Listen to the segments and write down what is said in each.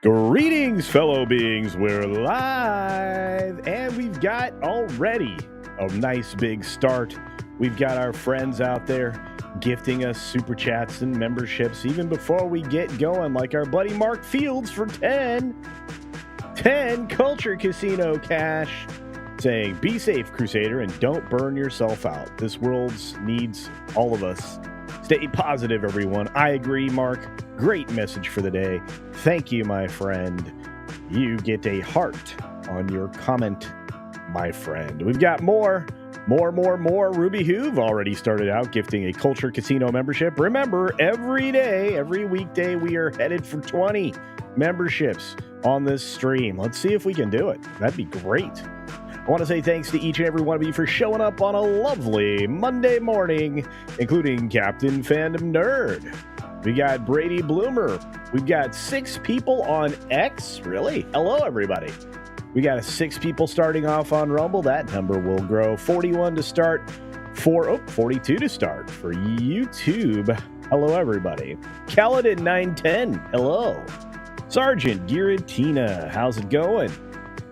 Greetings, fellow beings. We're live, and we've got already a nice big start. We've got our friends out there gifting us super chats and memberships even before we get going, like our buddy Mark Fields for 10 Culture Casino cash, saying, be safe, Crusader, and don't burn yourself out. This world needs all of us. Stay positive, everyone. I agree, Mark. Great message for the day. Thank you, my friend. You get a heart on your comment, my friend. We've got more. Ruby Hoove already started out gifting a Culture Casino membership. Remember, every day, every weekday, we are headed for 20 memberships on this stream. Let's see if we can do it. That'd be great. I want to say thanks to each and every one of you for showing up on a lovely Monday morning, including Captain Fandom Nerd. We got Brady Bloomer. We've got 6 people on X. Really? Hello, everybody. We got 6 people starting off on Rumble. That number will grow. 41 to start. 42 to start for YouTube. Hello, everybody. Kaladin 910. Hello. Sergeant Giratina. How's it going?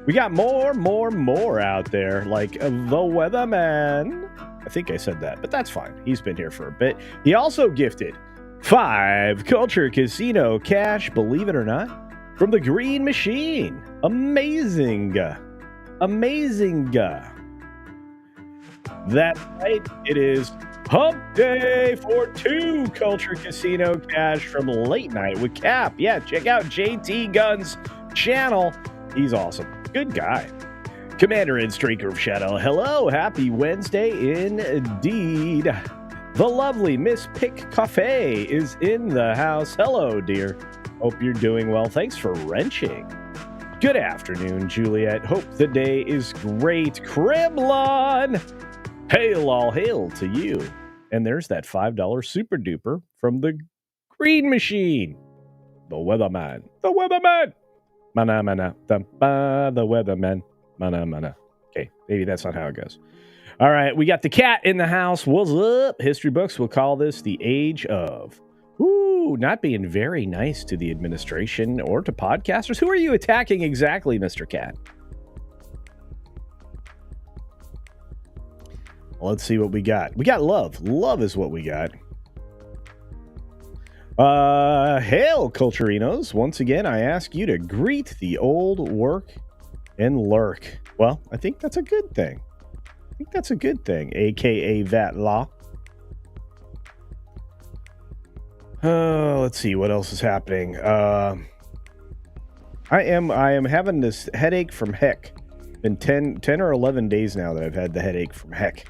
We got more out there, like the Weatherman. I think I said that, but that's fine. He's been here for a bit. He also gifted 5 Culture Casino cash, believe it or not, from the Green Machine. Amazing. That's right. It is Hump Day for 2 Culture Casino cash from Late Night with Cap. Yeah, check out JT Gunn's channel. He's awesome. Good guy. Commander and Streaker of Shadow. Hello. Happy Wednesday indeed. The lovely Miss Pick Cafe is in the house. Hello, dear. Hope you're doing well. Thanks for wrenching. Good afternoon, Juliet. Hope the day is great. Criblon. Hail, all hail to you. And there's that $5 super duper from the Green Machine. The Weatherman. The Weatherman. Mana, the Weatherman. Mana. Okay, maybe that's not how it goes. All right, we got the cat in the house. What's up? History books will call this the age of not being very nice to the administration or to podcasters. Who are you attacking exactly, Mr. Cat? Let's see what we got. We got love. Love is what we got. Hail, Culturinos. Once again, I ask you to greet the old work and lurk. Well, I think that's a good thing. AKA that law. Let's see what else is happening. I am having this headache from heck. Been 10 or 11 days now that I've had the headache from heck.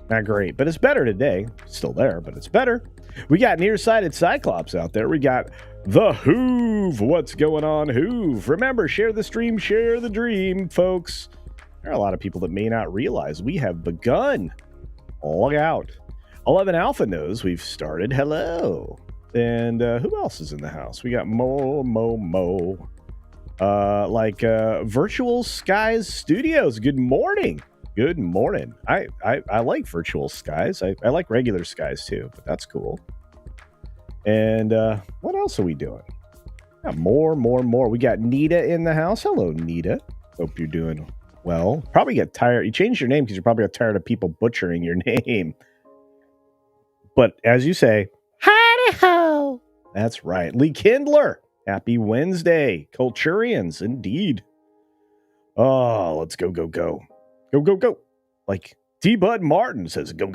Not great, but it's better today. Still there, but it's better. We got nearsighted Cyclops out there. We got the Hoove. What's going on, Hoove? Remember, share the stream, share the dream, folks. There are a lot of people that may not realize we have begun. Look out. 11 Alpha knows we've started. Hello. And who else is in the house? We got Mo. Virtual Skies Studios. Good morning. Good morning. I like Virtual Skies. I like regular skies too, but that's cool. And what else are we doing? Got more. We got Nita in the house. Hello, Nita. Hope you're doing well. Probably get tired. You changed your name because you probably got tired of people butchering your name. But as you say, howdy ho. That's right. Lee Kindler. Happy Wednesday. Culturians, indeed. Oh, let's go. Go. Like T-Bud Martin says, go.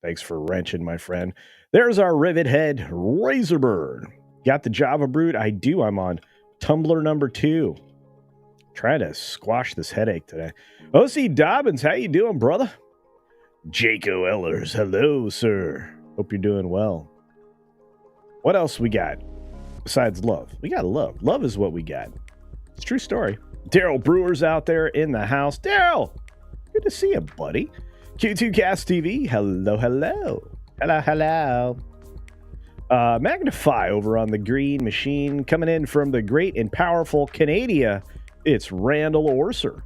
Thanks for wrenching, my friend. There's our rivet head, Razorbird. Got the Java Brood? I do. I'm on Tumblr number 2. Trying to squash this headache today. O.C. Dobbins, how you doing, brother? Jaco Ellers, hello, sir. Hope you're doing well. What else we got besides love? We got love. Love is what we got. It's a true story. Daryl Brewer's out there in the house. Daryl, good to see you, buddy. Q2 Cast TV, hello. Magnify over on the Green Machine, coming in from the great and powerful Canada. It's Randall Orser.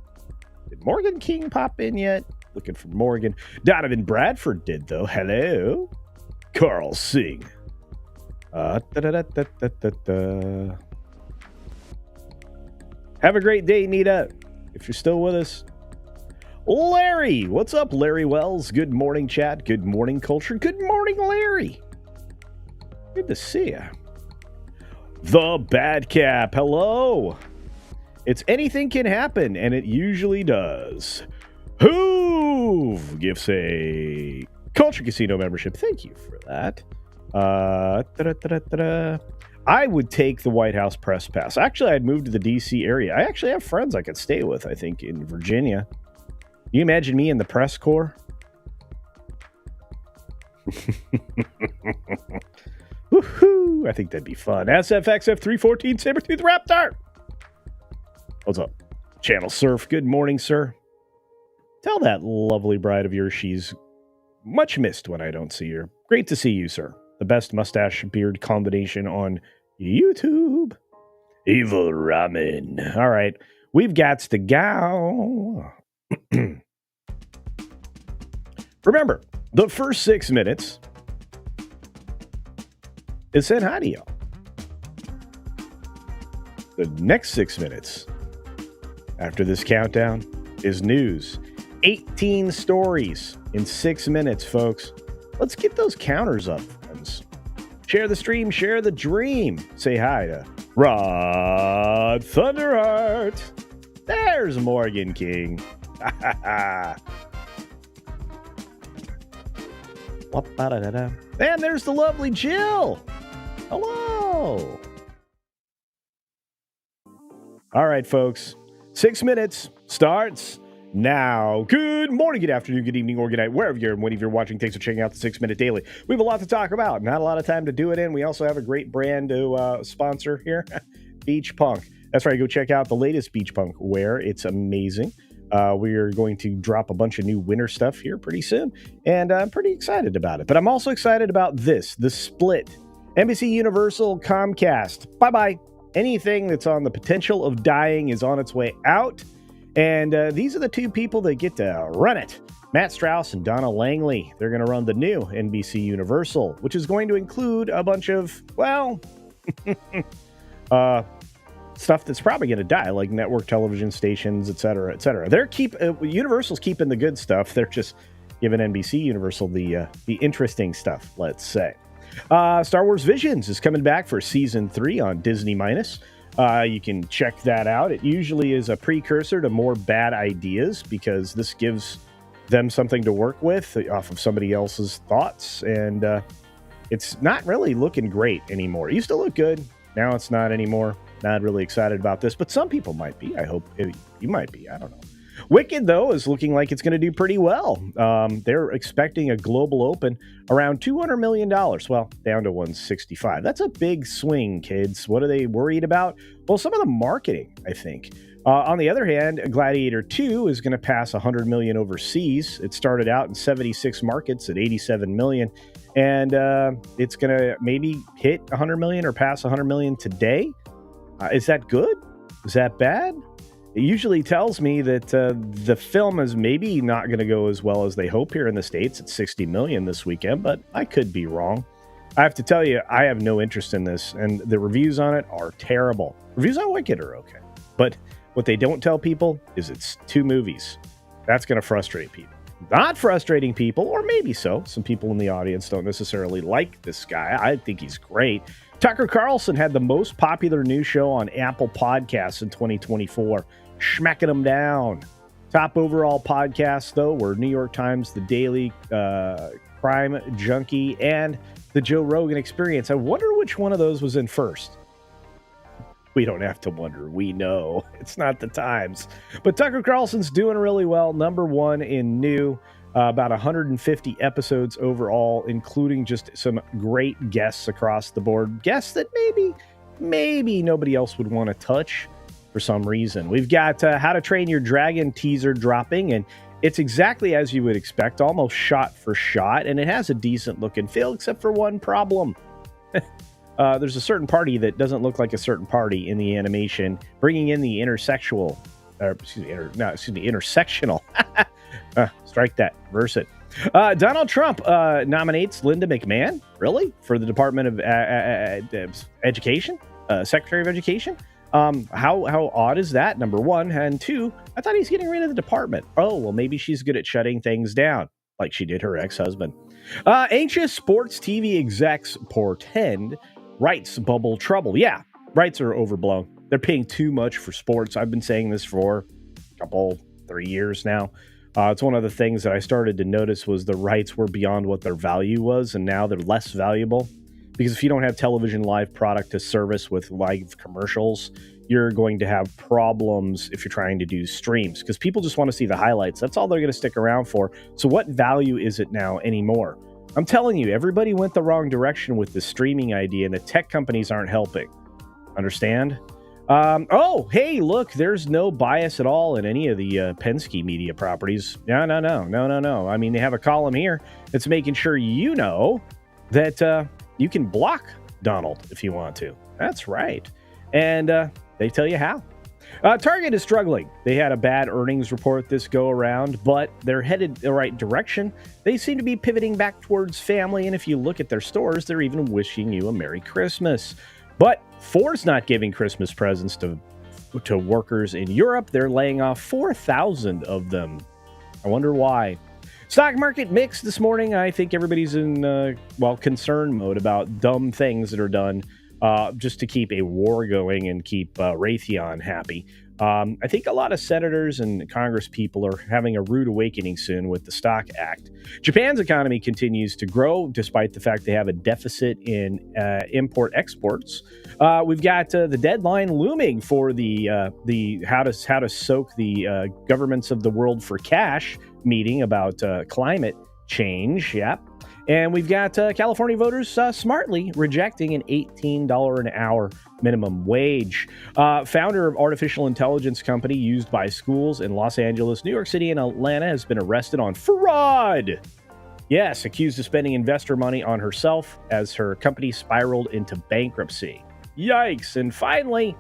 Did Morgan King pop in yet? Looking for Morgan. Donovan Bradford did, though. Hello. Carl Singh. Have a great day, Nita, if you're still with us. Larry, what's up, Larry Wells? Good morning, chat. Good morning, culture. Good morning, Larry. Good to see you. The Bad Cap, hello. It's anything can happen, and it usually does. Hoove gives a Culture Casino membership. Thank you for that. I would take the White House press pass. Actually, I'd move to the D.C. area. I actually have friends I could stay with, I think, in Virginia. Can you imagine me in the press corps? Woohoo! I think that'd be fun. SFXF314 Sabertooth Raptor! What's up? Channel Surf. Good morning, sir. Tell that lovely bride of yours she's much missed when I don't see her. Great to see you, sir. The best mustache beard combination on YouTube. Evil Ramen. All right. We've got to go. Remember, the first 6 minutes is saying hi to y'all. The next 6 minutes after this countdown is news. 18 stories in 6 minutes, folks. Let's get those counters up, friends. Share the stream, share the dream. Say hi to Rod Thunderheart. There's Morgan King. And there's the lovely Jill. Hello. All right, folks. 6 minutes starts now. Good morning, good afternoon, good evening, or good night, wherever you're and whenever you're watching. Thanks for checking out the 6 Minute Daily. We have a lot to talk about. Not a lot of time to do it in. We also have a great brand to sponsor here, Beach Punk. That's right. Go check out the latest Beach Punk wear. It's amazing. We are going to drop a bunch of new winter stuff here pretty soon, and I'm pretty excited about it. But I'm also excited about this, the Split. NBCUniversal Comcast. Bye-bye. Anything that's on the potential of dying is on its way out. And these are the two people that get to run it. Matt Strauss and Donna Langley. They're going to run the new NBC Universal, which is going to include a bunch of, well, stuff that's probably going to die, like network television stations, et cetera, et cetera. Universal's keeping the good stuff. They're just giving NBC Universal the interesting stuff, let's say. Star Wars Visions is coming back for season 3 on Disney Minus. You can check that out. It usually is a precursor to more bad ideas because this gives them something to work with off of somebody else's thoughts. And it's not really looking great anymore. It used to look good. Now it's not anymore. Not really excited about this, but some people might be. I hope you might be. I don't know. Wicked, though, is looking like it's going to do pretty well. They're expecting a global open around $200 million. Well, down to 165. That's a big swing, kids. What are they worried about? Well, some of the marketing, I think. On the other hand, Gladiator 2 is going to pass 100 million overseas. It started out in 76 markets at 87 million. And it's going to maybe hit 100 million or pass 100 million today. Is that good? Is that bad? It usually tells me that the film is maybe not going to go as well as they hope here in the States at 60 million this weekend, but I could be wrong. I have to tell you, I have no interest in this, and the reviews on it are terrible. Reviews on Wicked are okay, but what they don't tell people is it's 2 movies. That's going to frustrate people. Not frustrating people, or maybe so. Some people in the audience don't necessarily like this guy. I think he's great. Tucker Carlson had the most popular news show on Apple Podcasts in 2024. Schmacking them down. Top overall podcasts, though, were New York Times, The Daily, Crime Junkie, and The Joe Rogan Experience. I wonder which one of those was in first. We don't have to wonder. We know. It's not the Times. But Tucker Carlson's doing really well. Number 1 in new. About 150 episodes overall, including just some great guests across the board. Guests that maybe nobody else would want to touch for some reason. We've got How to Train Your Dragon teaser dropping, and it's exactly as you would expect, almost shot for shot, and it has a decent look and feel, except for one problem. There's a certain party that doesn't look like a certain party in the animation, bringing in the intersectional. Strike that. Verse it. Donald Trump nominates Linda McMahon, really, for the Department of Education, Secretary of Education. How odd is that? Number one. And two, I thought he's getting rid of the department. Oh, well, maybe she's good at shutting things down, like she did her ex-husband. Anxious sports TV execs portend rights bubble trouble. Yeah, rights are overblown. They're paying too much for sports. I've been saying this for a couple, 3 years now. It's one of the things that I started to notice was the rights were beyond what their value was, and now they're less valuable. Because if you don't have television live product to service with live commercials, you're going to have problems if you're trying to do streams because people just want to see the highlights. That's all they're going to stick around for. So what value is it now anymore? I'm telling you, everybody went the wrong direction with the streaming idea, and the tech companies aren't helping. Understand? Oh, hey, look, there's no bias at all in any of the Pesky media properties. No. I mean, they have a column here that's making sure you know that you can block Donald if you want to. That's right. And they tell you how. Target is struggling. They had a bad earnings report this go around, but they're headed the right direction. They seem to be pivoting back towards family, and if you look at their stores, they're even wishing you a Merry Christmas. But Ford's not giving Christmas presents to workers in Europe. They're laying off 4,000 of them. I wonder why. Stock market mixed this morning. I think everybody's in, concern mode about dumb things that are done just to keep a war going and keep Raytheon happy. I think a lot of senators and Congress people are having a rude awakening soon with the Stock Act. Japan's economy continues to grow despite the fact they have a deficit in import-exports. We've got the deadline looming for the how to soak the governments of the world for cash meeting about climate change. Yep. And we've got California voters smartly rejecting an $18 an hour minimum wage. Founder of artificial intelligence company used by schools in Los Angeles, New York City, and Atlanta has been arrested on fraud. Yes, accused of spending investor money on herself as her company spiraled into bankruptcy. Yikes. And finally,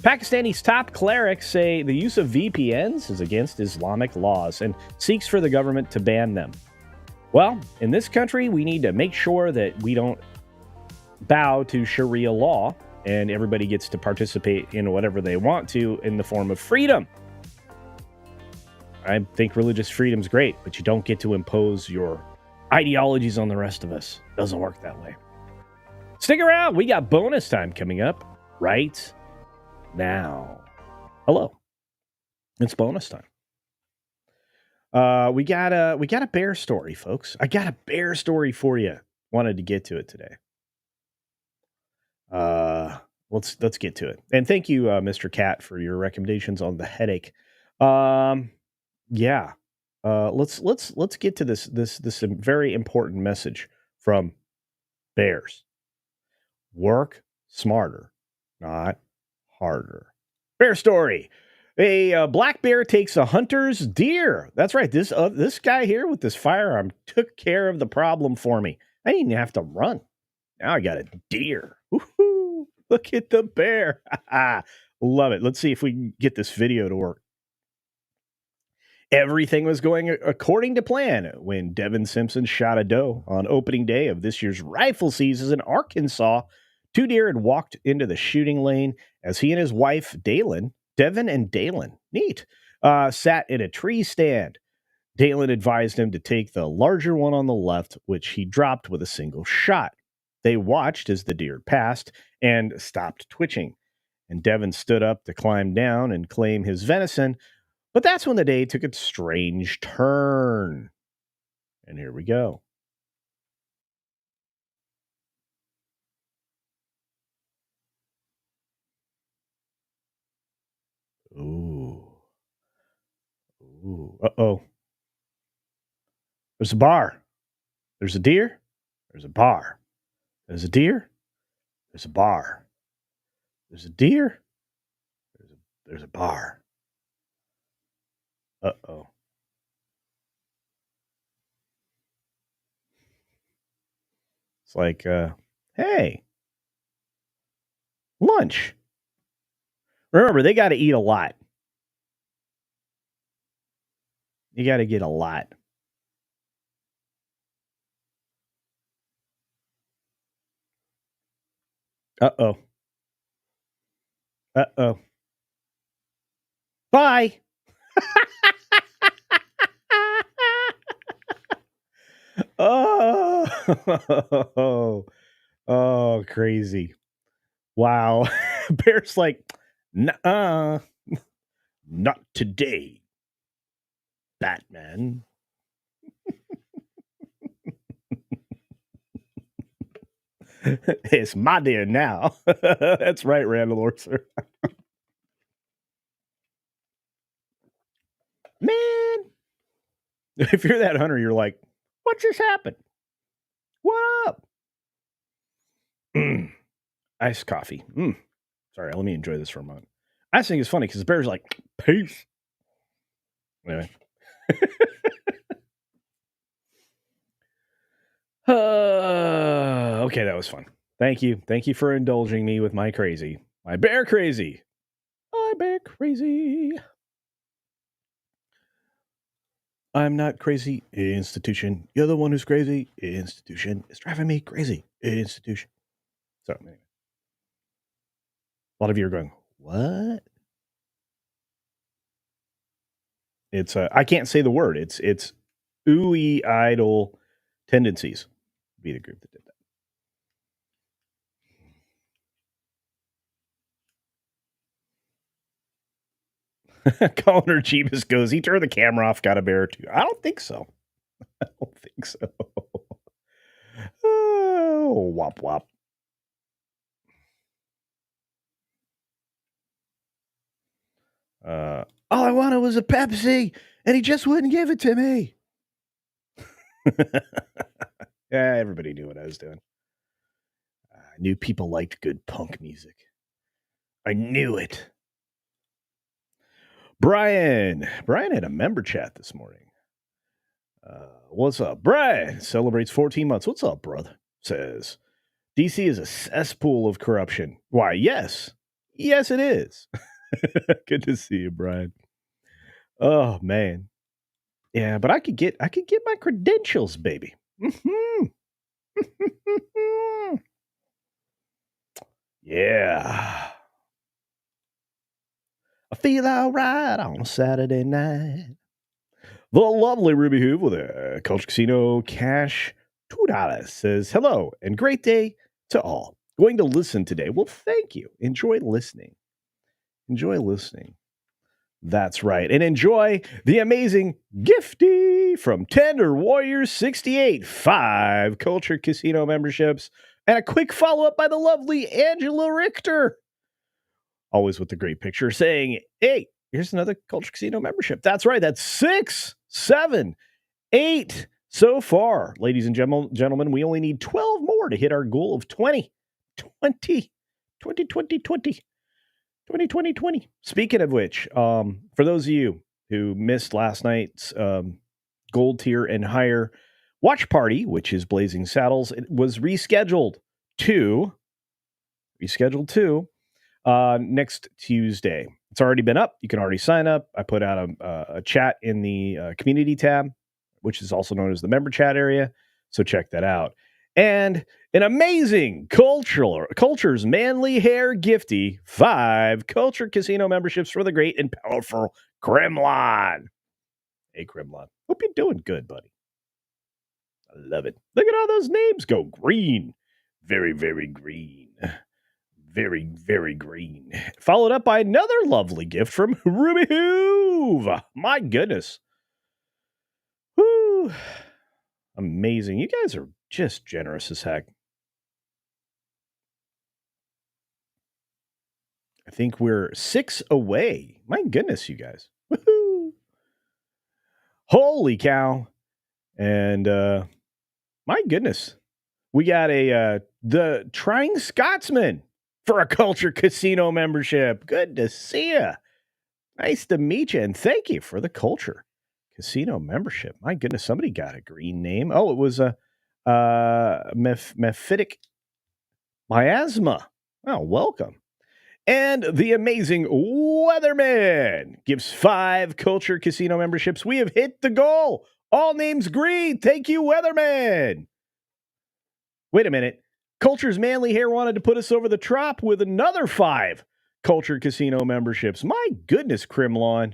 Pakistani's top clerics say the use of VPNs is against Islamic laws and seeks for the government to ban them. Well, in this country, we need to make sure that we don't bow to Sharia law and everybody gets to participate in whatever they want to in the form of freedom. I think religious freedom's great, but you don't get to impose your ideologies on the rest of us. It doesn't work that way. Stick around. We got bonus time coming up right now. Hello. It's bonus time. We got a bear story, folks. I got a bear story for you. Wanted to get to it today. Let's get to it. And thank you, Mr. Cat, for your recommendations on the headache. Yeah. Let's get to this very important message from bears. Work smarter, not harder. Bear story. A black bear takes a hunter's deer. That's right. This guy here with this firearm took care of the problem for me. I didn't even have to run. Now I got a deer. Woohoo! Look at the bear. Love it. Let's see if we can get this video to work. Everything was going according to plan when Devin Simpson shot a doe on opening day of this year's rifle season in Arkansas. Two deer had walked into the shooting lane as he and his wife, Devin and Dalen, sat in a tree stand. Dalen advised him to take the larger one on the left, which he dropped with a single shot. They watched as the deer passed and stopped twitching, and Devin stood up to climb down and claim his venison, but that's when the day took a strange turn. And here we go. Ooh. Uh-oh. There's a bar. There's a deer. There's a bar. There's a deer. There's a bar. There's a deer. There's a bar. Uh-oh. It's like, hey, lunch. Remember, they got to eat a lot. You got to get a lot. Uh-oh. Uh-oh. Bye. Oh, oh, crazy. Wow. Bear's like, nuh-uh, not today, Batman. It's my dear now. That's right, Randall Orser. Man, if you're that hunter, you're like, what just happened? What up? Iced coffee. Sorry, let me enjoy this for a moment. I think it's funny because the bear's like, peace. Anyway. Okay, that was fun. Thank you. Thank you for indulging me with my crazy. My bear crazy. My bear crazy. I'm not crazy, institution. You're the one who's crazy, institution. It's driving me crazy, institution. So, anyway. A lot of you are going, what? It's I can't say the word. It's ooey idle tendencies. Be the group that did that. Connor Jeebus goes, he turned the camera off, got a bear too. I don't think so. I don't think so. Oh, wop wop. All I wanted was a Pepsi, and he just wouldn't give it to me. Yeah, everybody knew what I was doing. I knew people liked good punk music. I knew it. Brian had a member chat this morning. What's up? Brian celebrates 14 months. What's up, brother? Says, DC is a cesspool of corruption. Why, yes. Yes, it is. Good to see you, Brian. Oh, man. Yeah, but I could get my credentials, baby. Yeah. I feel all right on a Saturday night. The lovely Ruby Hoove with a Culture Casino Cash $2 says, hello and great day to all. Going to listen today. Well, thank you. Enjoy listening. Enjoy listening. That's right. And enjoy the amazing Gifty from Tender Warriors 68. 5 Culture Casino memberships. And a quick follow-up by the lovely Angela Richter. Always with the great picture saying, hey, here's another Culture Casino membership. That's right. That's 6, 7, 8 so far. Ladies and gentlemen, we only need 12 more to hit our goal of 20. 20. Speaking of which, for those of you who missed last night's gold tier and higher watch party, which is Blazing Saddles, it was rescheduled to next Tuesday. It's already been up. You can already sign up. I put out a chat in the community tab, which is also known as the member chat area. So check that out. And an amazing Culture's Manly Hair Gifty 5 Culture Casino memberships for the great and powerful Kremlin. Hey, Kremlin. Hope you're doing good, buddy. I love it. Look at all those names go green. Very, very green. Very, very green. Followed up by another lovely gift from Ruby Hoove. My goodness. Woo. Amazing. You guys are just generous as heck. I think we're 6 away. My goodness, you guys. Woohoo. Holy cow. And my goodness. We got the Trying Scotsman for a Culture Casino membership. Good to see you. Nice to meet you. And thank you for the Culture Casino membership. My goodness, somebody got a green name. Oh, it was a Mephitic Miasma. Oh, welcome. And the amazing Weatherman gives 5 Culture Casino memberships. We have hit the goal. All names green. Thank you, Weatherman. Wait a minute. Culture's Manly Hair wanted to put us over the top with another 5 Culture Casino memberships. My goodness, Crimlon.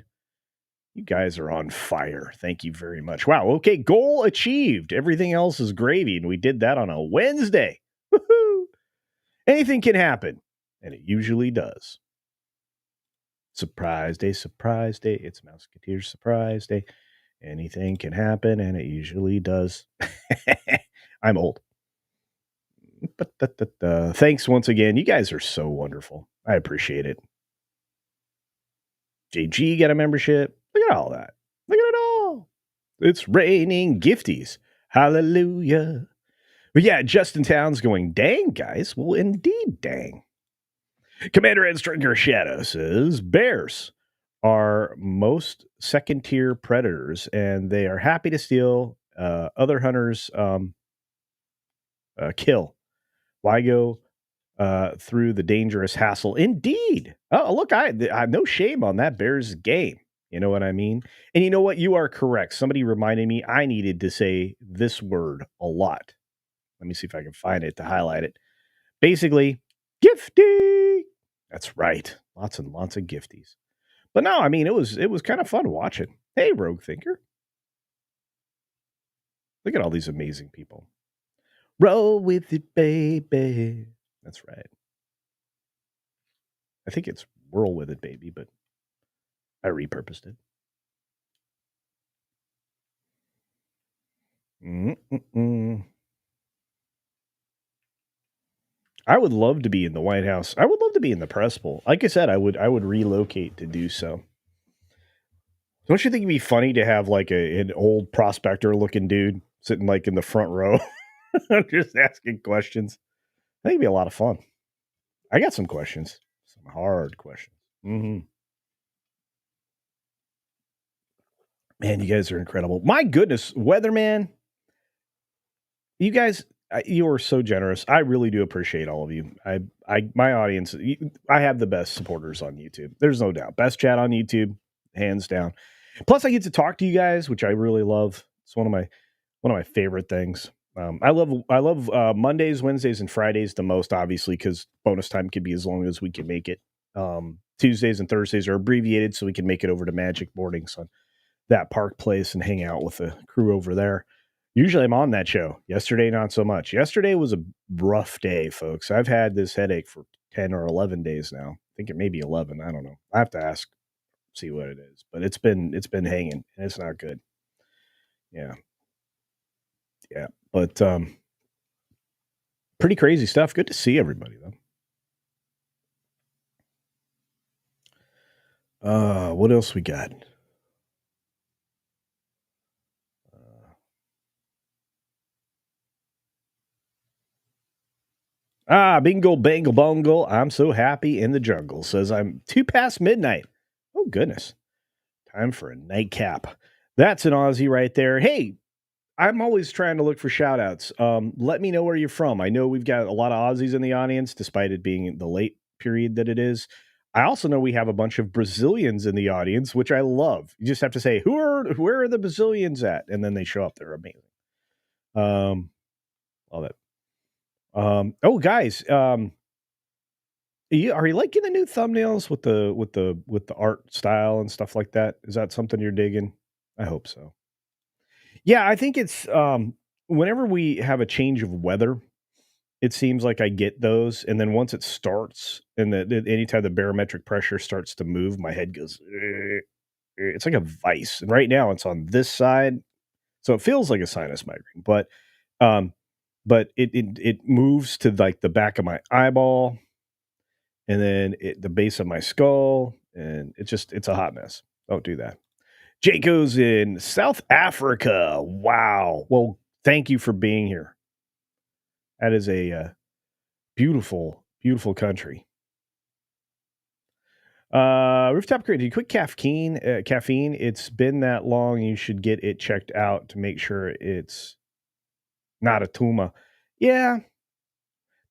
You guys are on fire. Thank you very much. Wow. Okay. Goal achieved. Everything else is gravy. And we did that on a Wednesday. Woohoo. Anything can happen. And it usually does. Surprise day, surprise day. It's Mouseketeer's surprise day. Anything can happen. And it usually does. I'm old. But thanks once again. You guys are so wonderful. I appreciate it. JG got a membership. Look at all that. Look at it all. It's raining gifties. Hallelujah. But yeah, Justin Towns going, dang, guys. Well, indeed, dang. Commander Ed Stringer Shadow says, bears are most second-tier predators, and they are happy to steal other hunters' kill. Why go through the dangerous hassle? Indeed. Oh, look, I no shame on that bear's game. You know what I mean? And you know what? You are correct. Somebody reminded me I needed to say this word a lot. Let me see if I can find it to highlight it. Basically, gifty. That's right. Lots and lots of gifties. But no, I mean, it was kind of fun watching. Hey, Rogue Thinker. Look at all these amazing people. Roll with it, baby. That's right. I think it's whirl with it, baby, but I repurposed it. I would love to be in the White House. I would love to be in the press bowl. Like I said, I would relocate to do so. Don't you think it'd be funny to have like an old prospector looking dude sitting like in the front row, just asking questions? I think it'd be a lot of fun. I got some questions, some hard questions. Mm-hmm. Man, you guys are incredible. My goodness, Weatherman, you guys, you are so generous. I really do appreciate all of you. My audience, I have the best supporters on YouTube. There's no doubt. Best chat on YouTube, hands down. Plus, I get to talk to you guys, which I really love. It's one of my favorite things. I love Mondays, Wednesdays, and Fridays the most, obviously, because bonus time can be as long as we can make it. Tuesdays and Thursdays are abbreviated, so we can make it over to Magic Mornings on that Park Place and hang out with the crew over there. Usually I'm on that show. Yesterday, not so much. Yesterday was a rough day, folks. I've had this headache for 10 or 11 days now. I think it may be 11. I don't know. I have to ask, see what it is. But it's been hanging, and it's not good. Yeah. Yeah. But pretty crazy stuff. Good to see everybody, though. What else we got? Bingo, bangle, bungle. I'm so happy in the jungle. Says I'm 2 past midnight. Oh, goodness. Time for a nightcap. That's an Aussie right there. Hey, I'm always trying to look for shout outs. Let me know where you're from. I know we've got a lot of Aussies in the audience, despite it being the late period that it is. I also know we have a bunch of Brazilians in the audience, which I love. You just have to say, where are the Brazilians at? And then they show up. They're amazing. All that. Oh, guys, are you liking the new thumbnails with the art style and stuff like that? Is that something you're digging? I hope so. Yeah, I think it's whenever we have a change of weather, it seems like I get those, and then once it starts, and anytime the barometric pressure starts to move, my head goes. It's like a vice, and right now it's on this side, so it feels like a sinus migraine, but it moves to like the back of my eyeball, and then the base of my skull, and it's a hot mess. Don't do that. Jaco's in South Africa. Wow. Well, thank you for being here. That is a beautiful, beautiful country. Rooftop Crate, do you quit caffeine? It's been that long. You should get it checked out to make sure it's not a tumor. Yeah.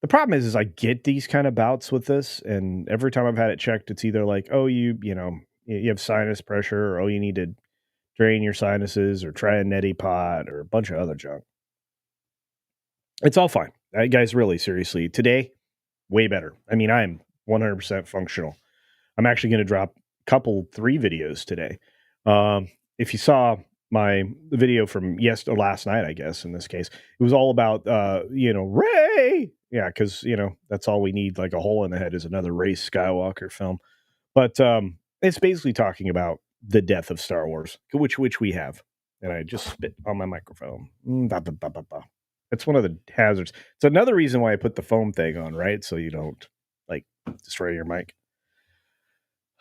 The problem is I get these kind of bouts with this, and every time I've had it checked, it's either like, oh, you have sinus pressure, or oh, you need to drain your sinuses, or try a neti pot, or a bunch of other junk. It's all fine. Guys, really, seriously, today, way better. I mean, I'm 100% functional. I'm actually going to drop three videos today. If you saw my video from last night, I guess in this case, it was all about Ray. Yeah, because that's all we need. Like a hole in the head is another Ray Skywalker film, but it's basically talking about the death of Star Wars, which we have. And I just spit on my microphone. That's one of the hazards. It's another reason why I put the foam thing on, right? So you don't like destroy your mic.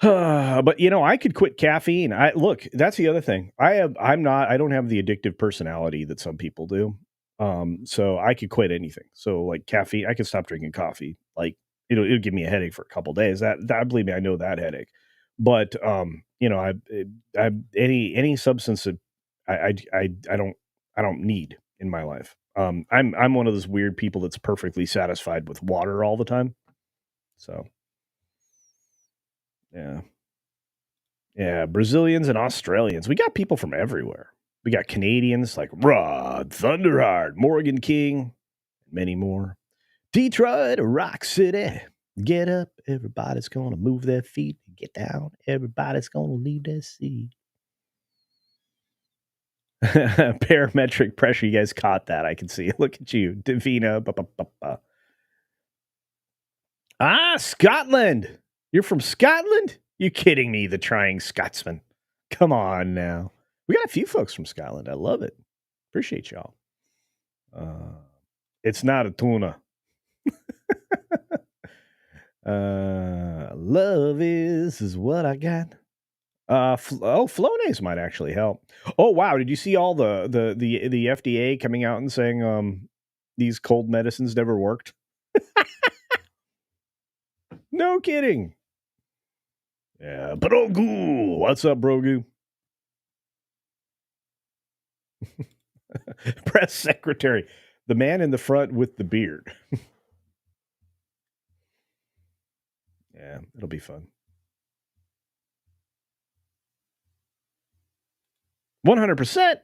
But I could quit caffeine. Look, that's the other thing. I don't have the addictive personality that some people do. So I could quit anything. So like caffeine, I could stop drinking coffee. Like it'll give me a headache for a couple days. That believe me, I know that headache. But I any substance that I don't need in my life. I'm one of those weird people that's perfectly satisfied with water all the time. So yeah. Yeah, Brazilians and Australians. We got people from everywhere. We got Canadians like Rod Thunderheart, Morgan King, many more. Detroit, Rock City. Get up, everybody's gonna move their feet. Get down, everybody's gonna leave their seat. Parametric pressure. You guys caught that. I can see it. Look at you. Davina. Scotland. You're from Scotland? You kidding me, the trying Scotsman. Come on now. We got a few folks from Scotland. I love it. Appreciate y'all. It's not a tuna. Love is what I got. Flonase might actually help. Oh wow, did you see all the FDA coming out and saying these cold medicines never worked? No kidding. Yeah, Brogu. What's up, Brogu? Press secretary, the man in the front with the beard. Yeah, it'll be fun. 100%.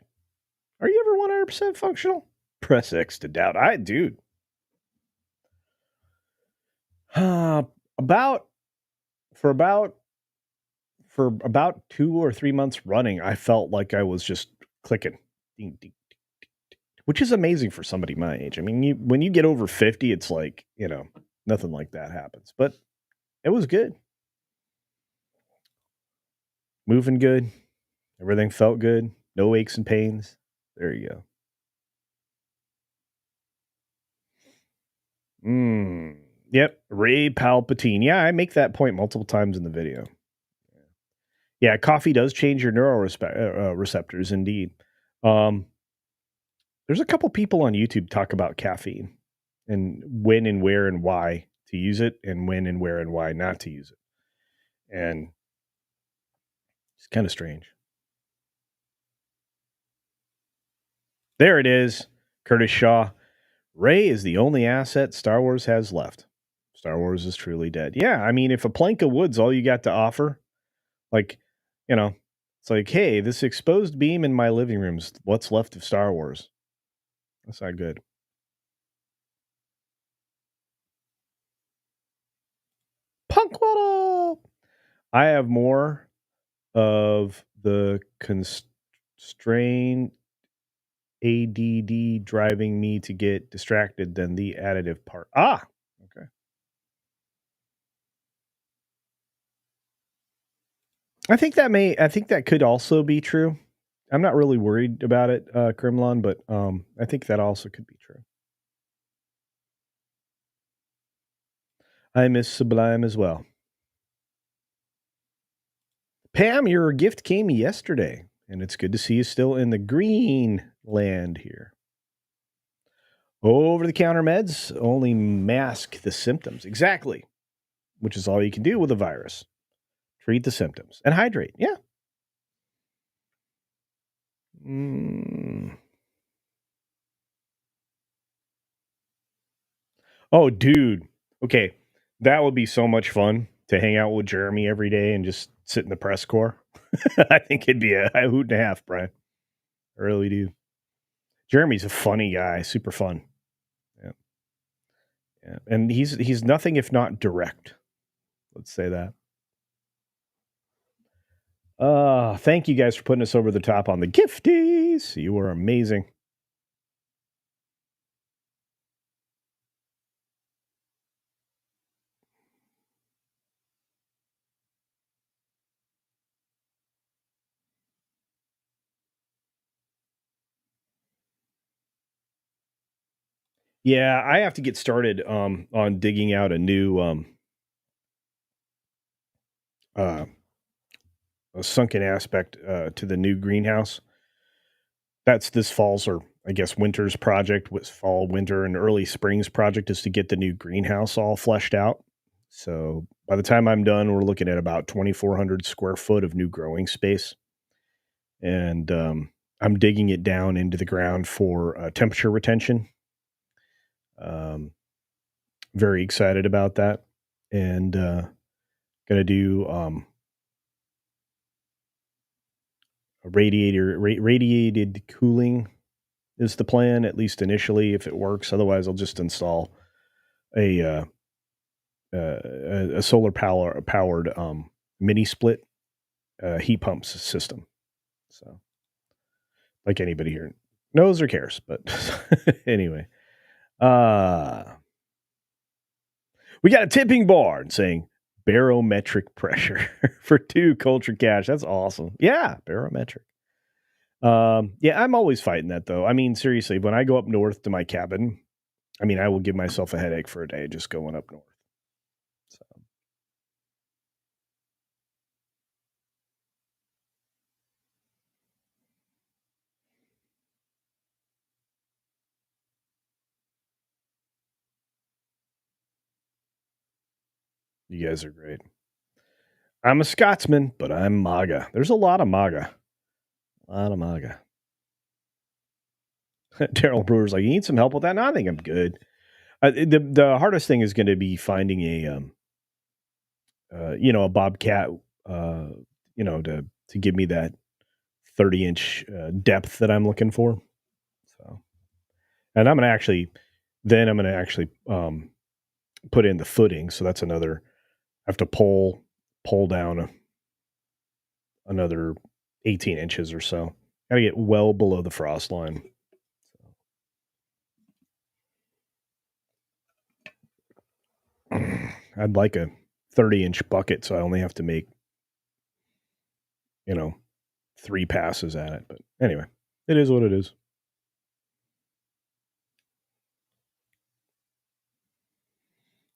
Are you ever 100% functional? Press X to doubt. Dude. About 2 or 3 months running, I felt like I was just clicking, ding, ding, which is amazing for somebody my age. I mean, when you get over 50, it's like, nothing like that happens. But it was good. Moving good. Everything felt good. No aches and pains. There you go. Yep. Ray Palpatine. Yeah, I make that point multiple times in the video. Yeah, coffee does change your neuroreceptors, indeed. There's a couple people on YouTube talk about caffeine and when and where and why to use it and when and where and why not to use it. And it's kind of strange. There it is. Curtis Shaw. Ray is the only asset Star Wars has left. Star Wars is truly dead. Yeah, I mean, if a plank of wood's all you got to offer, like, it's like, hey, this exposed beam in my living room's what's left of Star Wars. That's not good. Punk waddle. I have more of the constrained ADD driving me to get distracted than the additive part. Okay. I think that could also be true. I'm not really worried about it, Krimlon, but I think that also could be true. I miss Sublime as well. Pam, your gift came yesterday, and it's good to see you still in the green land here. Over-the-counter meds only mask the symptoms. Exactly. Which is all you can do with a virus. Treat the symptoms. And hydrate. Yeah. Oh, dude. Okay. That would be so much fun to hang out with Jeremy every day and just sit in the press corps. I think it'd be a hoot and a half, Brian. I really do. Jeremy's a funny guy. Super fun. Yeah. And he's nothing if not direct. Let's say that. Thank you guys for putting us over the top on the gifties. You were amazing. Yeah, I have to get started on digging out uh a sunken aspect to the new greenhouse. That's this fall's, or I guess winter's project. Was fall, winter, and early spring's project is to get the new greenhouse all fleshed out. So by the time I'm done, we're looking at about 2,400 square foot of new growing space, and I'm digging it down into the ground for temperature retention. Um, Very excited about that, and gonna do a radiated cooling is the plan, at least initially, if it works. Otherwise, I'll just install a a solar powered mini split heat pumps system. So, like anybody here knows or cares, but anyway, uh, we got a tipping bar saying barometric pressure for 2 culture cash. That's awesome. Yeah, barometric. Yeah, I'm always fighting that though. I mean, seriously, when I go up north to my cabin, I mean, I will give myself a headache for a day just going up north. So you guys are great. I'm a Scotsman, but I'm MAGA. There's a lot of MAGA. A lot of MAGA. Daryl Brewer's like, you need some help with that? No, I think I'm good. The hardest thing is going to be finding a bobcat, uh, to give me that 30-inch depth that I'm looking for. So, and I'm gonna actually put in the footing. So that's another. I have to pull down another 18 inches or so. Got to get well below the frost line. I'd like a 30-inch bucket, so I only have to make, you know, 3 passes at it. But anyway, it is what it is.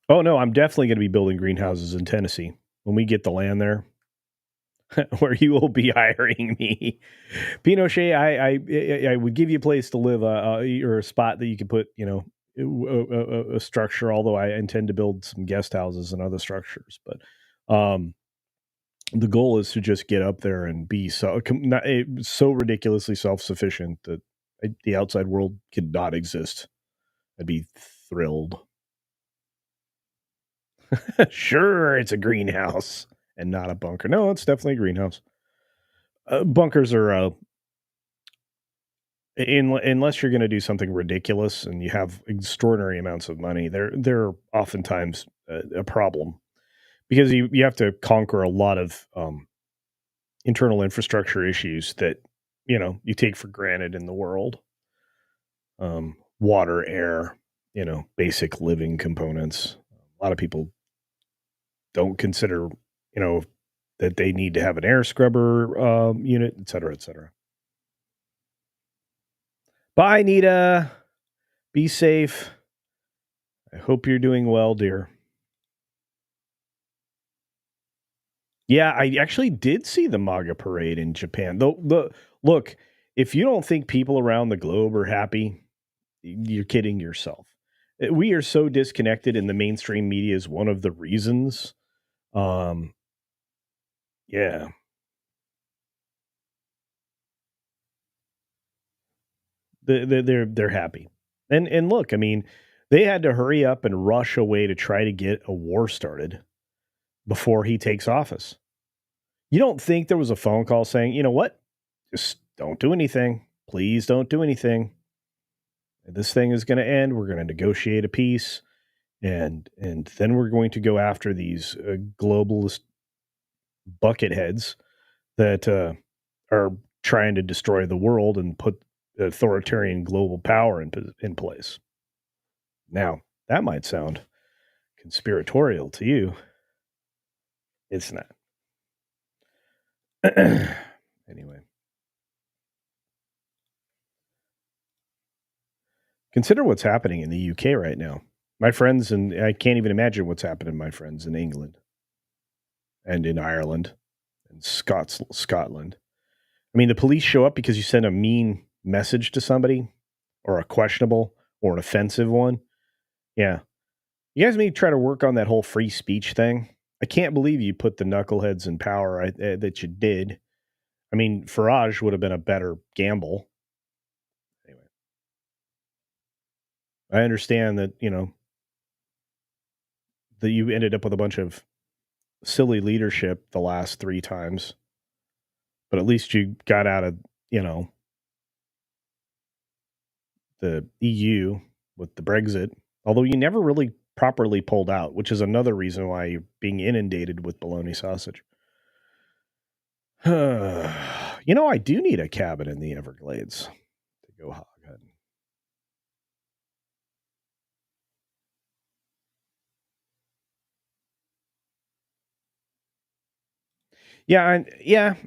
Oh no, I'm definitely going to be building greenhouses in Tennessee when we get the land there, where you will be hiring me. Pinochet, I would give you a place to live, or a spot that you could put, a structure. Although I intend to build some guest houses and other structures, but the goal is to just get up there and be so ridiculously self sufficient that the outside world could not exist. I'd be thrilled. Sure, it's a greenhouse and not a bunker. No, it's definitely a greenhouse. Bunkers are unless you're going to do something ridiculous and you have extraordinary amounts of money, they're oftentimes a problem because you have to conquer a lot of internal infrastructure issues that you take for granted in the world. Water, air, basic living components. A lot of people don't consider that they need to have an air scrubber unit, et cetera, et cetera. Bye, Nita. Be safe. I hope you're doing well, dear. Yeah, I actually did see the MAGA parade in Japan. Look, if you don't think people around the globe are happy, you're kidding yourself. We are so disconnected, and the mainstream media is one of the reasons. Um, yeah, they're happy, and look, I mean, they had to hurry up and rush away to try to get a war started before he takes office. You don't think there was a phone call saying, you know what, just don't do anything, please don't do anything. This thing is going to end. We're going to negotiate a peace, and then we're going to go after these globalist bucket heads that are trying to destroy the world and put authoritarian global power in place. Now, that might sound conspiratorial to you. It's not. Anyway. Consider what's happening in the UK right now. My friends, and I can't even imagine what's happening to my friends in England and in Ireland and Scotland. I mean, the police show up because you send a mean message to somebody or a questionable or an offensive one. Yeah. You guys need to try to work on that whole free speech thing. I can't believe you put the knuckleheads in power that you did. I mean, Farage would have been a better gamble. Anyway, I understand that, that you ended up with a bunch of silly leadership the last 3 times, but at least you got out of, the EU with the Brexit, although you never really properly pulled out, which is another reason why you're being inundated with bologna sausage. I do need a cabin in the Everglades to go hog hunting.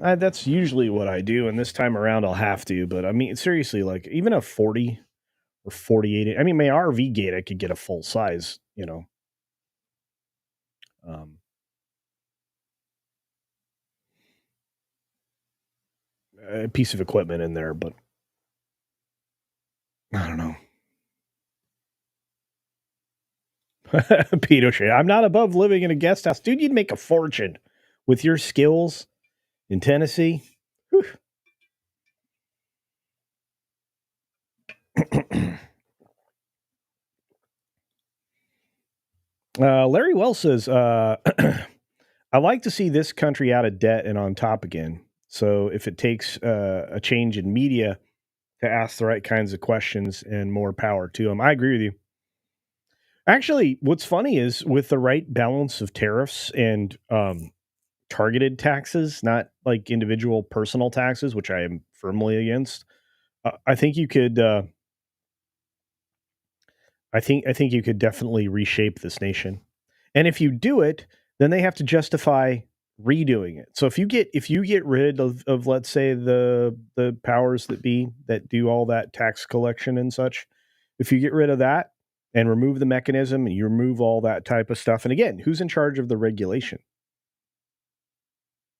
That's usually what I do, and this time around I'll have to. But I mean, seriously, like even a 40 or 48. I mean, my RV gate I could get a full size, um, a piece of equipment in there, but I don't know. Pete O'Shea, I'm not above living in a guest house. Dude, you'd make a fortune with your skills in Tennessee. Larry Wells says, I like to see this country out of debt and on top again. So if it takes a change in media to ask the right kinds of questions, and more power to them. I agree with you. Actually, what's funny is with the right balance of tariffs and targeted taxes, not like individual personal taxes, which I am firmly against. I think you could. I think you could definitely reshape this nation, and if you do it, then they have to justify redoing it. So if you get rid of let's say the powers that be that do all that tax collection and such, if you get rid of that and remove the mechanism and you remove all that type of stuff, and again, who's in charge of the regulation?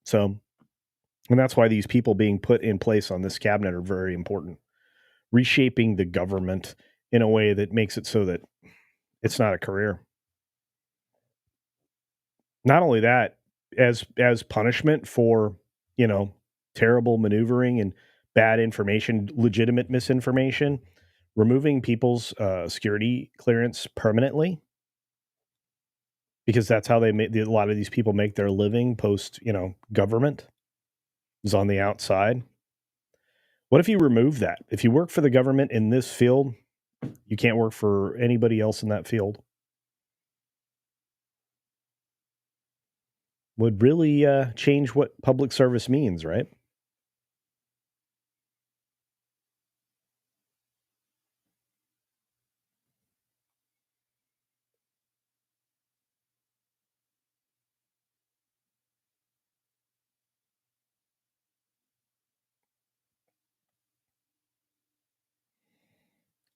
So, and that's why these people being put in place on this cabinet are very important. Reshaping the government in a way that makes it so that it's not a career. Not only that, as punishment for, you know, terrible maneuvering and bad information, legitimate misinformation, removing people's security clearance permanently, because that's how they make a lot of these people make their living post, government is on the outside. What if you remove that? If you work for the government in this field, you can't work for anybody else in that field. Would really change what public service means, right?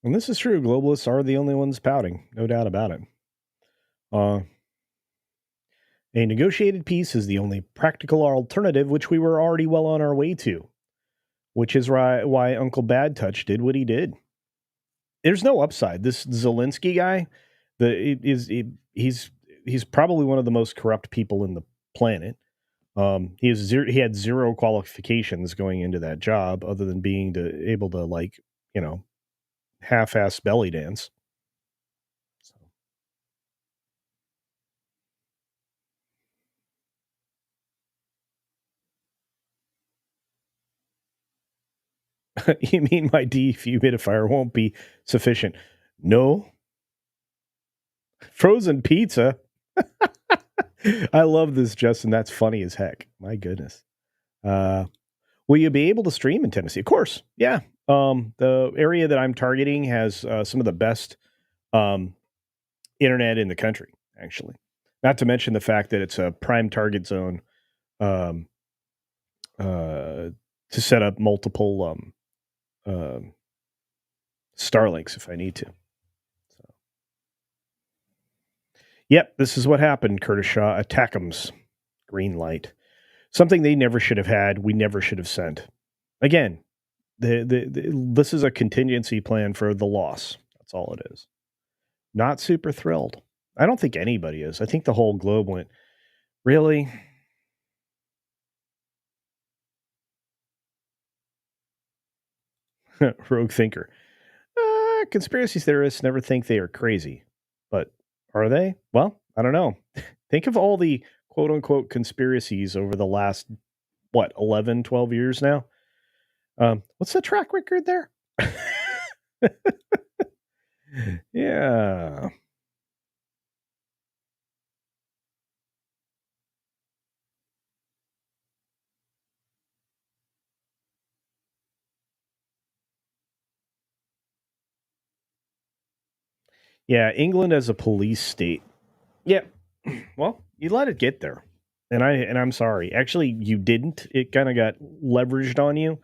And this is true. Globalists are the only ones pouting, no doubt about it. Uh, a negotiated peace is the only practical alternative, which we were already well on our way to, which is why Uncle Bad Touch did what he did. There's no upside. This Zelensky guy, he's probably one of the most corrupt people in the planet. He had zero qualifications going into that job other than being able to you know half-ass belly dance. So. You mean my dehumidifier won't be sufficient? No. Frozen pizza. I love this, Justin. That's funny as heck. My goodness. Uh, will you be able to stream in Tennessee? Of course. Yeah. The area that I'm targeting has some of the best um, internet in the country, actually. Not to mention the fact that it's a prime target zone um, to set up multiple um, Starlinks if I need to. So, yep, this is what happened, Curtis Shaw. Attack'ems. Green light. Something they never should have had. We never should have sent. Again, this is a contingency plan for the loss. That's all it is. Not super thrilled. I don't think anybody is. I think the whole globe went, really? Rogue thinker. Conspiracy theorists never think they are crazy. But are they? Well, I don't know. Think of all the quote unquote conspiracies over the last, 11, 12 years now? What's the track record there? Yeah. Yeah, England as a police state. Yeah. Well, you let it get there. And I'm sorry. Actually, you didn't. It kind of got leveraged on you.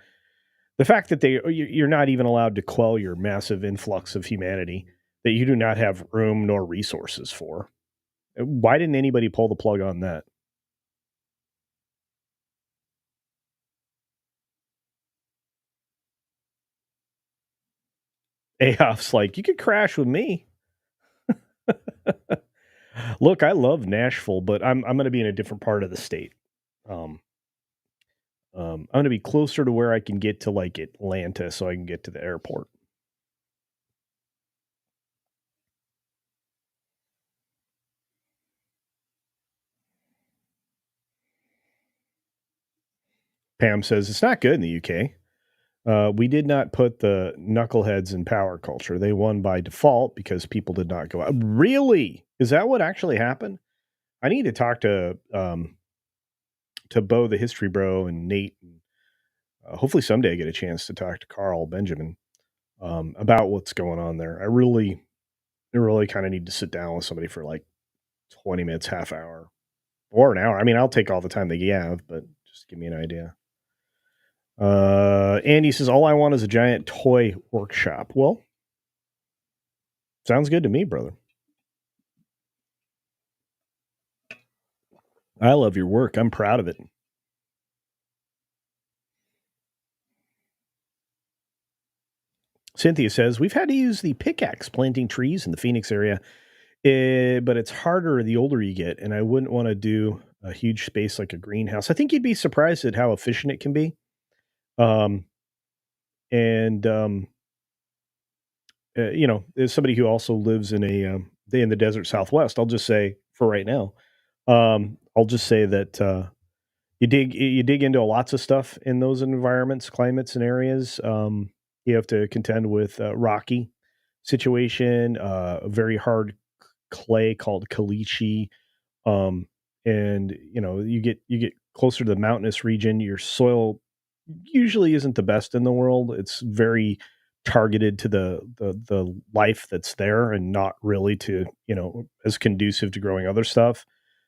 The fact that you're not even allowed to quell your massive influx of humanity that you do not have room nor resources for. Why didn't anybody pull the plug on that? AOF's like, you could crash with me. Look, I love Nashville, but I'm going to be in a different part of the state. Um, I'm going to be closer to where I can get to like Atlanta, so I can get to the airport. Pam says it's not good in the UK. We did not put the knuckleheads in power culture. They won by default because people did not go out. Really? Is that what actually happened? I need to talk to Bo, the history bro, and Nate. And, hopefully someday I get a chance to talk to Carl Benjamin about what's going on there. I really kind of need to sit down with somebody for like 20 minutes, half hour, or an hour. I mean, I'll take all the time they have, but just give me an idea. Andy says, all I want is a giant toy workshop. Well, sounds good to me, brother. I love your work. I'm proud of it. Cynthia says, we've had to use the pickaxe planting trees in the Phoenix area, but it's harder the older you get, and I wouldn't want to do a huge space like a greenhouse. I think you'd be surprised at how efficient it can be. Um, and as somebody who also lives in in the desert Southwest, I'll just say for right now, I'll just say that you dig into lots of stuff in those environments, climates, and areas. You have to contend with rocky situation, a very hard clay called caliche, um, and you get closer to the mountainous region. Your soil usually isn't the best in the world. It's very targeted to the life that's there, and not really to as conducive to growing other stuff.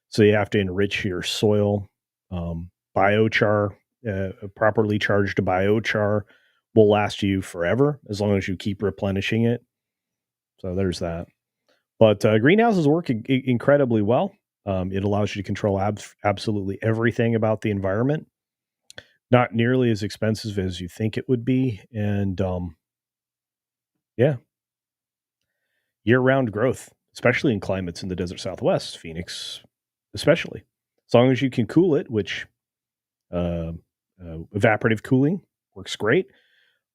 So you have to enrich your soil. Biochar, properly charged biochar, will last you forever as long as you keep replenishing it. So there's that. But greenhouses work incredibly well. It allows you to control absolutely everything about the environment. Not nearly as expensive as you think it would be, and yeah, year-round growth, especially in climates in the desert Southwest, Phoenix, especially. As long as you can cool it, which uh, evaporative cooling works great.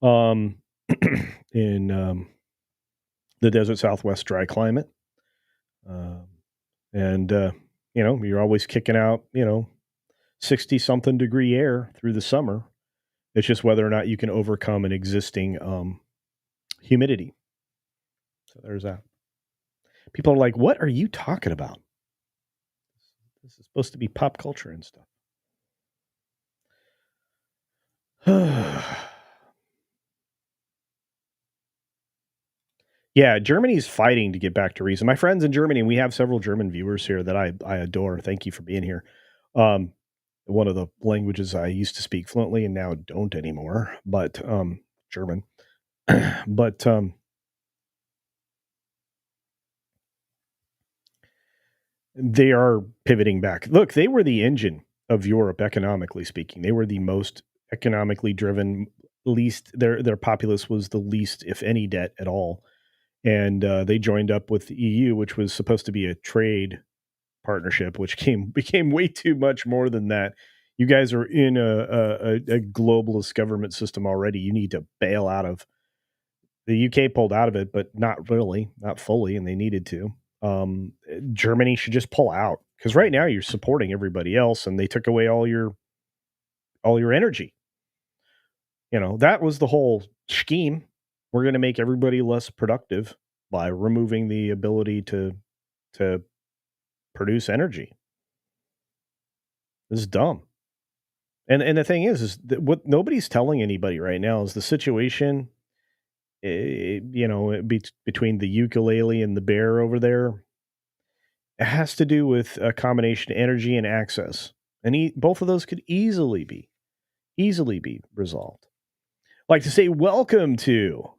Um, in the desert Southwest dry climate, um, and you're always kicking out 60 something degree air through the summer. It's just whether or not you can overcome an existing humidity. So there's that. People are like, "What are you talking about? This is supposed to be pop culture and stuff." Yeah, Germany's fighting to get back to reason. My friends in Germany, we have several German viewers here that I adore. Thank you for being here. Um, one of the languages I used to speak fluently and now don't anymore, but German. but they are pivoting back. Look, they were the engine of Europe economically speaking. They were the most economically driven, least their populace was the least, if any, debt at all. And they joined up with the EU, which was supposed to be a trade partnership, which became way too much more than that. You guys are in a globalist government system already. You need to bail out of the UK pulled out of it, but not really, not fully, and they needed to. Germany should just pull out because right now you're supporting everybody else, and they took away all your energy. You know that was the whole scheme. We're going to make everybody less productive by removing the ability to produce energy. This is dumb. And the thing is that what nobody's telling anybody right now is the situation. Between the ukulele and the bear over there, it has to do with a combination of energy and access, and both of those could easily be resolved. Like to say, welcome to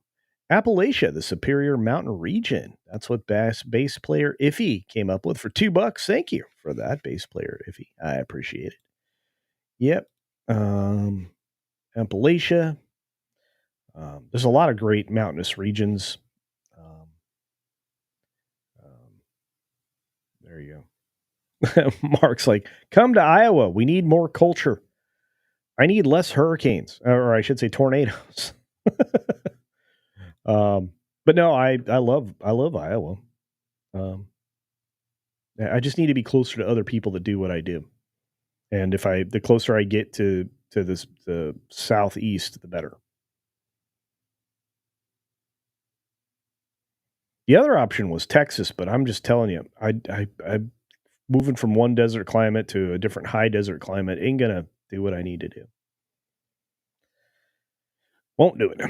Appalachia, the Superior Mountain region. That's what bass player Iffy came up with for $2. Thank you for that, bass player Iffy. I appreciate it. Yep. Appalachia. There's a lot of great mountainous regions. Um, there you go. Mark's like, come to Iowa. We need more culture. I need less hurricanes, or I should say tornadoes. um, but no, I love Iowa. Um, I just need to be closer to other people that do what I do, and the closer I get to the southeast, the better. The other option was Texas, but I'm just telling you, I moving from one desert climate to a different high desert climate ain't gonna do what I need to do. Won't do it.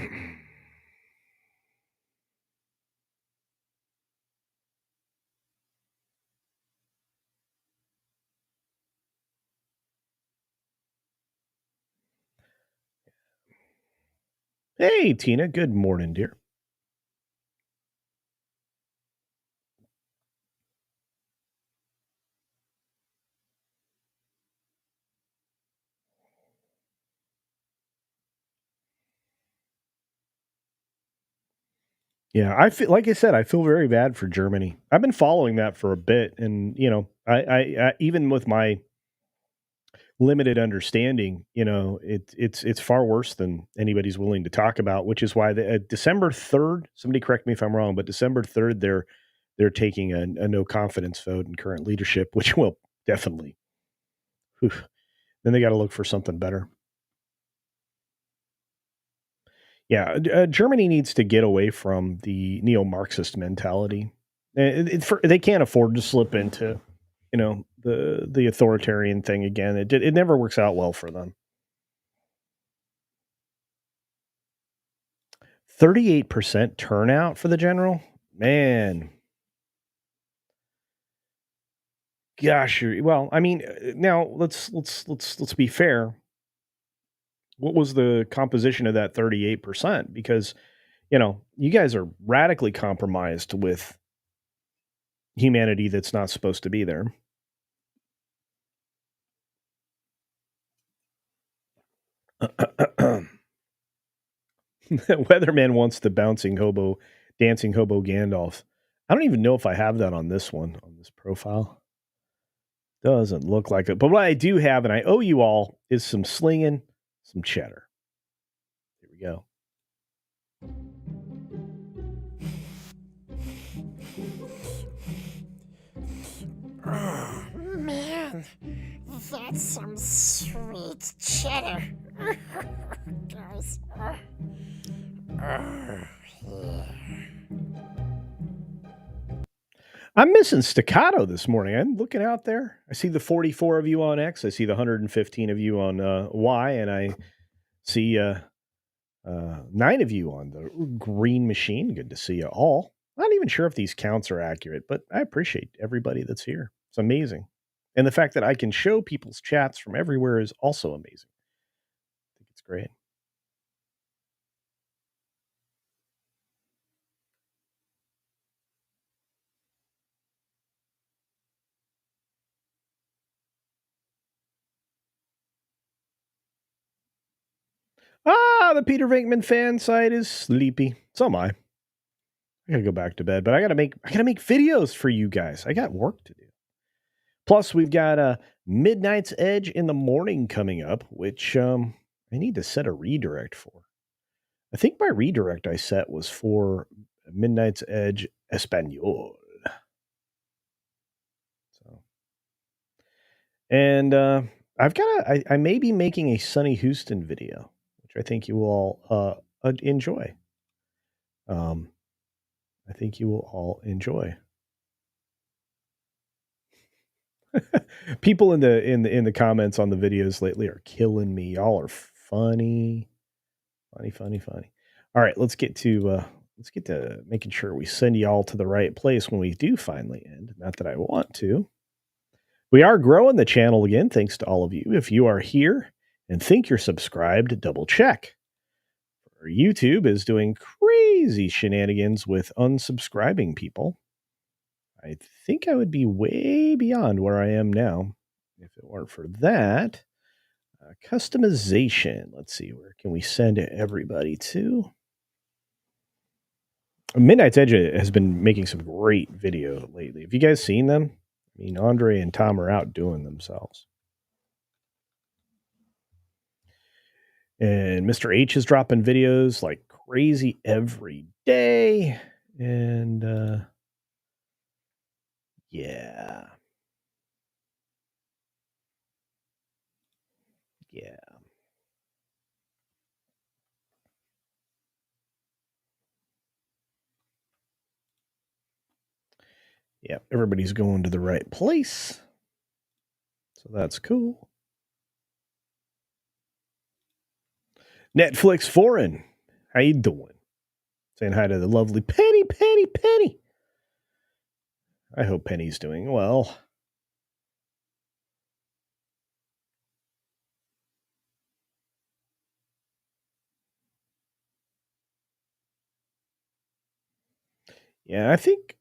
Hey, Tina. Good morning, dear. Yeah, I feel like I said, I feel very bad for Germany. I've been following that for a bit, and I even with my limited understanding, it's far worse than anybody's willing to talk about. Which is why December 3rd. Somebody correct me if I'm wrong, but December 3rd, they're taking a no confidence vote in current leadership, which will definitely. Whew, then they got to look for something better. Yeah, Germany needs to get away from the neo-Marxist mentality. They can't afford to slip into, the authoritarian thing again. It never works out well for them. 38% turnout for the general, man. Gosh, well, I mean, now let's be fair. What was the composition of that 38%? Because you guys are radically compromised with humanity that's not supposed to be there. Weatherman wants the dancing hobo Gandalf. I don't even know if I have that on this one, on this profile. Doesn't look like it. But what I do have, and I owe you all, is some slinging, some cheddar. Here we go. Oh, man. That's some sweet cheddar. Guys. Yeah. I'm missing staccato this morning. I'm looking out there. I see the 44 of you on X. I see the 115 of you on Y, and I See 9 of you on the green machine. Good to see you all. Not even sure if these counts are accurate, but I appreciate everybody that's here. It's amazing. And the fact that I can show people's chats from everywhere is also amazing. I think it's great. The Peter Venkman fan site is sleepy. So am I. I gotta go back to bed, but I gotta make videos for you guys. I got work to do. Plus, we've got a Midnight's Edge in the morning coming up, which I need to set a redirect for. I think my redirect I set was for Midnight's Edge Espanol. So, and I may be making a Sonny Houston video, which I think you will all enjoy. I think you will all enjoy. People in the comments on the videos lately are killing me. Y'all are funny. All right, let's get to making sure we send y'all to the right place when we do finally end. Not that I want to. We are growing the channel again, thanks to all of you. If you are here and think you're subscribed, double check. YouTube is doing crazy shenanigans with unsubscribing people. I think I would be way beyond where I am now if it weren't for that. Customization. Let's see, where can we send everybody to? Midnight's Edge has been making some great video lately. Have you guys seen them? I mean, Andre and Tom are out doing themselves. And Mr. H is dropping videos like crazy every day. And yeah. Yeah. Yeah, everybody's going to the right place. So that's cool. Netflix Foreign. How you doing? Saying hi to the lovely Penny. I hope Penny's doing well. Yeah, I think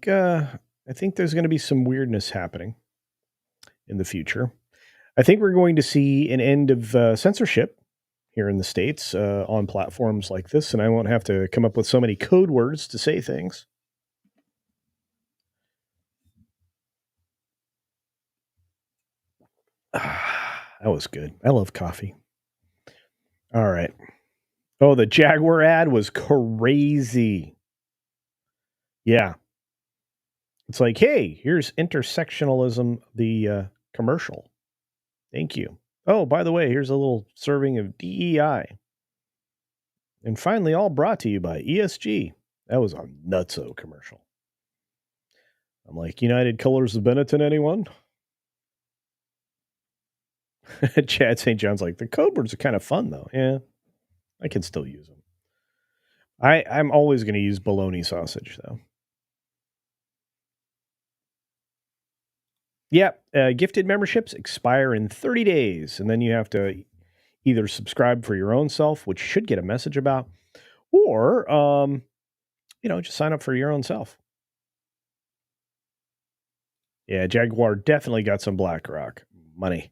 there's going to be some weirdness happening in the future. I think we're going to see an end of censorship here in the States on platforms like this, and I won't have to come up with so many code words to say things. That was good. I love coffee. All right. Oh, the Jaguar ad was crazy. Yeah. It's like, hey, here's intersectionalism, the commercial. Thank you. Oh, by the way, here's a little serving of DEI. And finally, all brought to you by ESG. That was a nutso commercial. I'm like, United Colors of Benetton, anyone? Chad St. John's like, the code words are kind of fun, though. Yeah, I can still use them. I'm always going to use bologna sausage, though. Yeah, gifted memberships expire in 30 days, and then you have to either subscribe for your own self, which you should get a message about, or just sign up for your own self. Yeah, Jaguar definitely got some BlackRock money.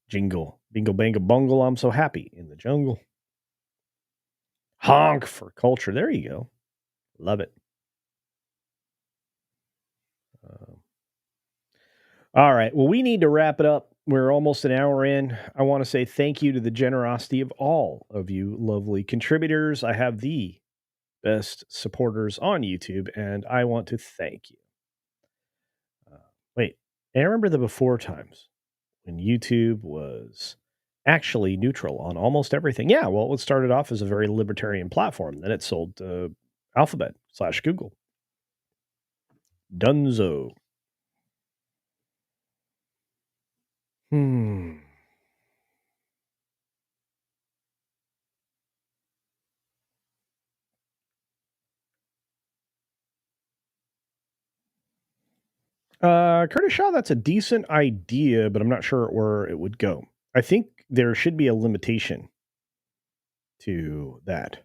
Jingle, bingle, bangle, bungle. I'm so happy in the jungle. Honk for culture. There you go. Love it. All right. Well, we need to wrap it up. We're almost an hour in. I want to say thank you to the generosity of all of you lovely contributors. I have the best supporters on YouTube, and I want to thank you. Wait, I remember the before times when YouTube was actually neutral on almost everything. Yeah, well, it started off as a very libertarian platform. Then it sold to Alphabet/Google. Dunzo. Curtis Shaw, that's a decent idea, but I'm not sure where it would go. I think there should be a limitation to that.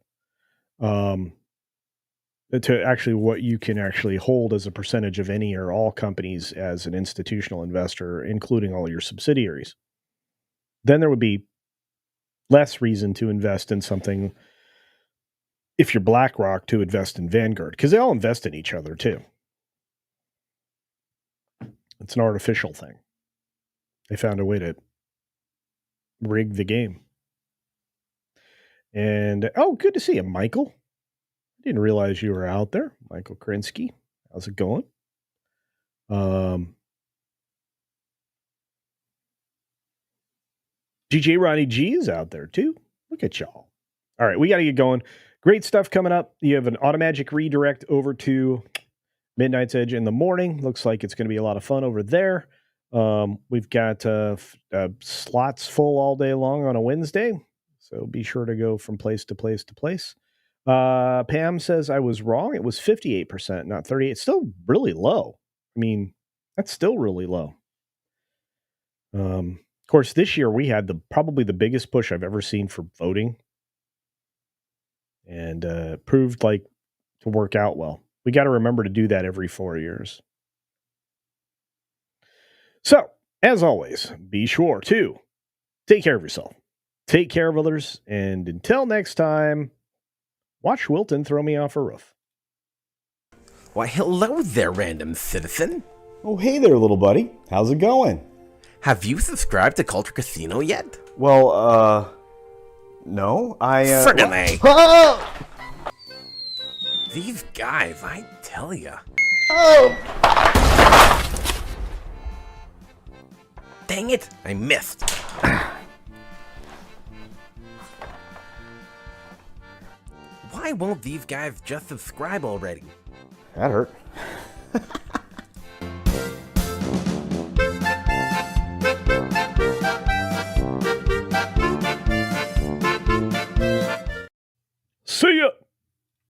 To actually what you can actually hold as a percentage of any or all companies as an institutional investor, including all your subsidiaries. Then there would be less reason to invest in something, if you're BlackRock, to invest in Vanguard, because they all invest in each other too. It's an artificial thing. They found a way to rig the game. And, oh, good to see you, Michael. Didn't realize you were out there. Michael Krinsky. How's it going? GJ Ronnie G is out there too. Look at y'all. All right, we got to get going. Great stuff coming up. You have an automagic redirect over to Midnight's Edge in the morning. Looks like it's going to be a lot of fun over there. We've got slots full all day long on a Wednesday, so be sure to go from place to place to place. Pam says I was wrong. It was 58%, not 38%. It's still really low. I mean, that's still really low. Of course, this year we had probably the biggest push I've ever seen for voting, and proved like to work out well. We got to remember to do that every 4 years. So, as always, be sure to take care of yourself, take care of others, and until next time, watch Wilton throw me off a roof. Why, hello there, random citizen. Oh, hey there, little buddy. How's it going? Have you subscribed to Culture Casino yet? Well, no, Friggin' Oh! These guys, I tell ya. Oh! Dang it, I missed. Why won't these guys just subscribe already? That hurt.